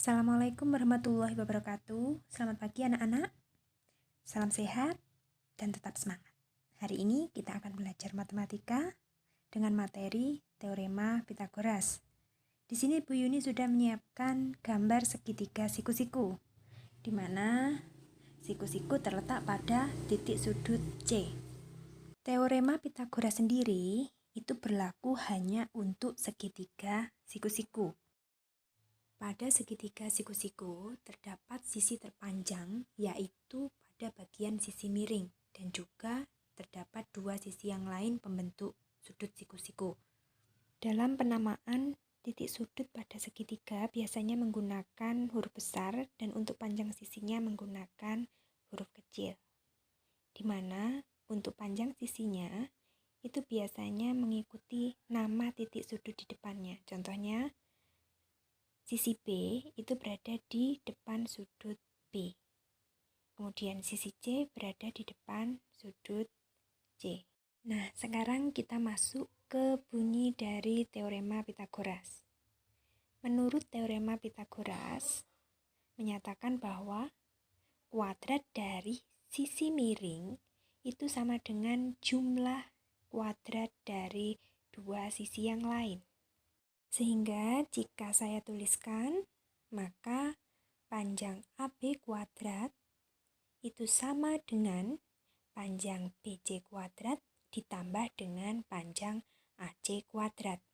Assalamualaikum warahmatullahi wabarakatuh. Selamat pagi anak-anak. Salam sehat dan tetap semangat. Hari ini kita akan belajar matematika dengan materi teorema Pitagoras. Di sini Bu Yuni sudah menyiapkan gambar segitiga siku-siku, di mana siku-siku terletak pada titik sudut C. Teorema Pitagoras sendiri itu berlaku hanya untuk segitiga siku-siku. Pada segitiga siku-siku terdapat sisi terpanjang, yaitu pada bagian sisi miring, dan juga terdapat dua sisi yang lain pembentuk sudut siku-siku. Dalam penamaan titik sudut pada segitiga biasanya menggunakan huruf besar, dan untuk panjang sisinya menggunakan huruf kecil, di mana untuk panjang sisinya itu biasanya mengikuti nama titik sudut di depannya. Contohnya, sisi B itu berada di depan sudut B. Kemudian sisi C berada di depan sudut C. Nah, sekarang kita masuk ke bunyi dari teorema Pitagoras. Menurut teorema Pitagoras menyatakan bahwa kuadrat dari sisi miring itu sama dengan jumlah kuadrat dari dua sisi yang lain. Sehingga jika saya tuliskan, maka panjang AB kuadrat itu sama dengan panjang BC kuadrat ditambah dengan panjang AC kuadrat.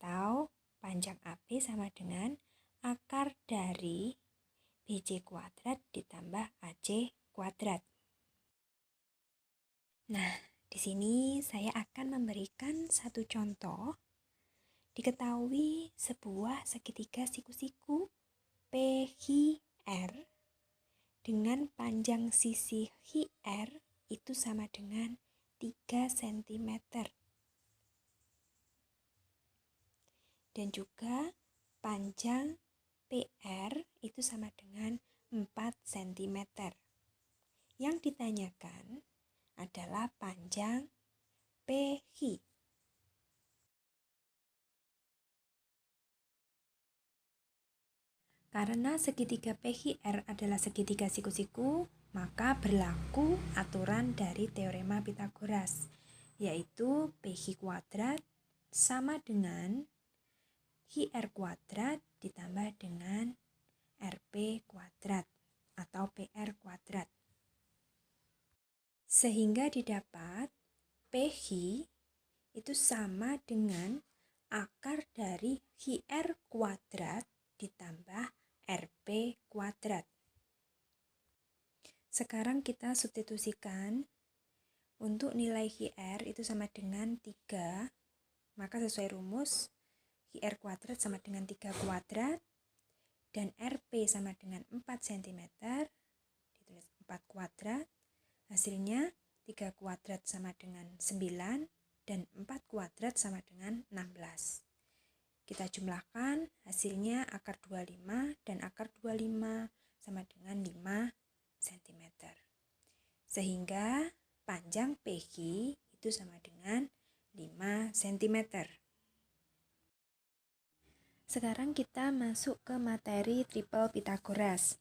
Atau panjang AB sama dengan akar dari BC kuadrat ditambah AC kuadrat. Nah, di sini saya akan memberikan satu contoh. Diketahui sebuah segitiga siku-siku PHR dengan panjang sisi HR itu sama dengan 3 cm. Dan juga panjang PR itu sama dengan 4 cm. Yang ditanyakan adalah panjang PH. Karena segitiga PHR adalah segitiga siku-siku, maka berlaku aturan dari teorema Pitagoras, yaitu PH kuadrat sama dengan HR kuadrat ditambah dengan RP kuadrat atau PR kuadrat. Sehingga didapat PH itu sama dengan akar dari HR kuadrat ditambah RP kuadrat. Sekarang kita substitusikan. Untuk nilai HR itu sama dengan 3, maka sesuai rumus HR kuadrat sama dengan 3 kuadrat dan RP sama dengan 4 cm, ditulis 4 kuadrat. Hasilnya 3 kuadrat sama dengan 9 dan 4 kuadrat sama dengan 16. Kita jumlahkan, hasilnya akar 25 dan akar 25 sama dengan 5 cm. Sehingga panjang PH itu sama dengan 5 cm. Sekarang kita masuk ke materi triple Pitagoras.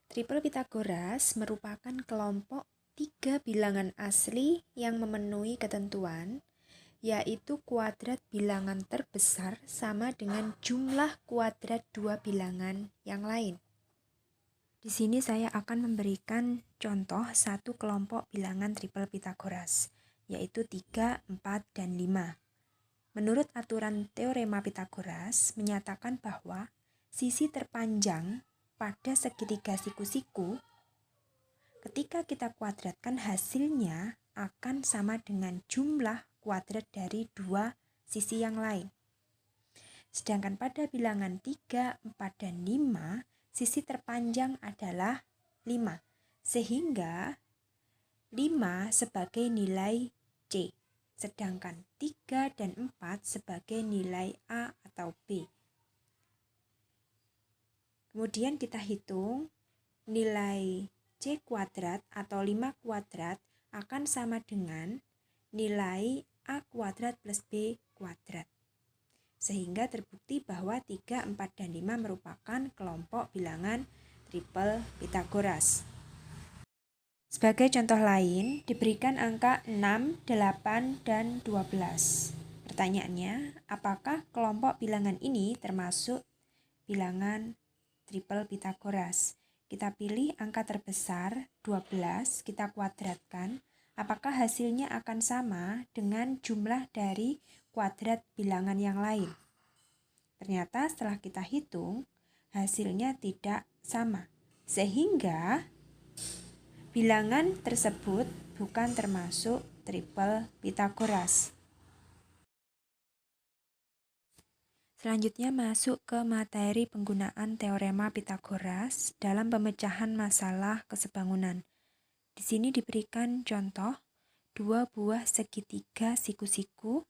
Triple Pitagoras merupakan kelompok 3 bilangan asli yang memenuhi ketentuan, yaitu kuadrat bilangan terbesar sama dengan jumlah kuadrat dua bilangan yang lain. Di sini saya akan memberikan contoh satu kelompok bilangan triple Pitagoras, yaitu 3, 4, dan 5. Menurut aturan teorema Pitagoras menyatakan bahwa sisi terpanjang pada segitiga siku-siku ketika kita kuadratkan hasilnya akan sama dengan jumlah kuadrat dari dua sisi yang lain. Sedangkan pada bilangan 3, 4, dan 5, sisi terpanjang adalah 5. Sehingga 5 sebagai nilai C, sedangkan 3 dan 4 sebagai nilai A atau B. Kemudian kita hitung nilai C kuadrat atau 5 kuadrat akan sama dengan nilai A kuadrat plus B kuadrat. sehingga terbukti bahwa 3, 4, dan 5 merupakan kelompok bilangan triple Pythagoras. Sebagai contoh lain, diberikan angka 6, 8, dan 12. Pertanyaannya, apakah kelompok bilangan ini termasuk bilangan triple Pythagoras? Kita pilih angka terbesar, 12, kita kuadratkan. Apakah hasilnya akan sama dengan jumlah dari kuadrat bilangan yang lain? Ternyata setelah kita hitung, hasilnya tidak sama. Sehingga bilangan tersebut bukan termasuk triple Pythagoras. Selanjutnya masuk ke materi penggunaan teorema Pythagoras dalam pemecahan masalah kesebangunan. Di sini diberikan contoh 2 buah segitiga siku-siku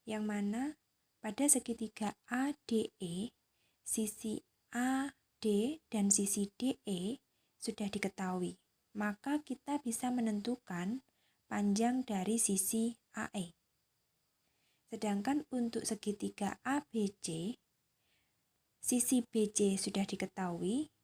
yang mana pada segitiga ADE, sisi AD dan sisi DE sudah diketahui. Maka kita bisa menentukan panjang dari sisi AE. Sedangkan untuk segitiga ABC, sisi BC sudah diketahui,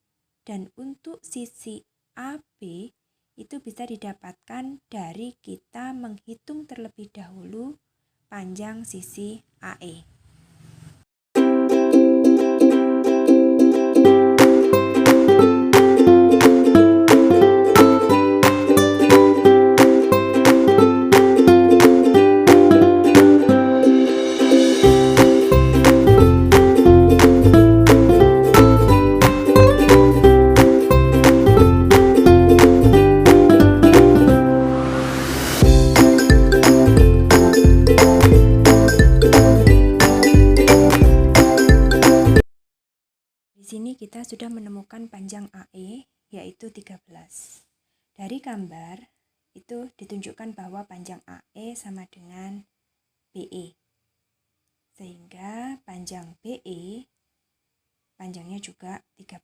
dan untuk sisi AB itu bisa didapatkan dari kita menghitung terlebih dahulu panjang sisi AE. Di sini kita sudah menemukan panjang AE yaitu 13. Dari gambar itu ditunjukkan bahwa panjang AE sama dengan BE. Sehingga panjang BE panjangnya juga 13.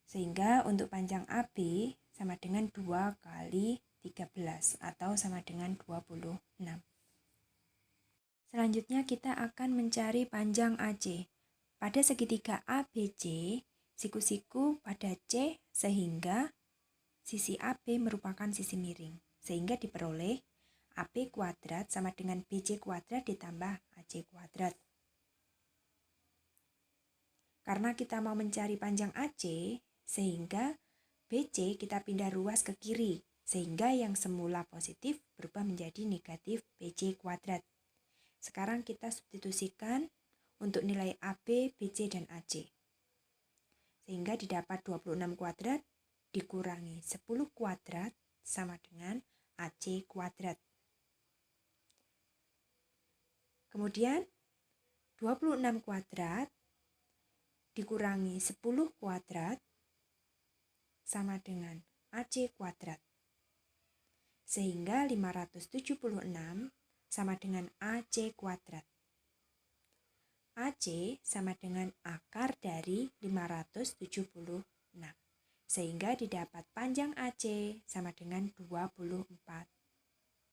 Sehingga untuk panjang AB sama dengan 2 kali 13 atau sama dengan 26. Selanjutnya kita akan mencari panjang AC. Pada segitiga ABC, siku-siku pada C sehingga sisi AB merupakan sisi miring. Sehingga diperoleh AB kuadrat sama dengan BC kuadrat ditambah AC kuadrat. Karena kita mau mencari panjang AC, sehingga BC kita pindah ruas ke kiri. Sehingga yang semula positif berubah menjadi negatif BC kuadrat. Sekarang kita substitusikan untuk nilai AB, BC, dan AC. Sehingga didapat 26 kuadrat dikurangi 10 kuadrat sama dengan AC kuadrat. Kemudian 26 kuadrat dikurangi 10 kuadrat sama dengan AC kuadrat. Sehingga 576 sama dengan AC kuadrat. AC sama dengan akar dari 576. Sehingga didapat panjang AC sama dengan 24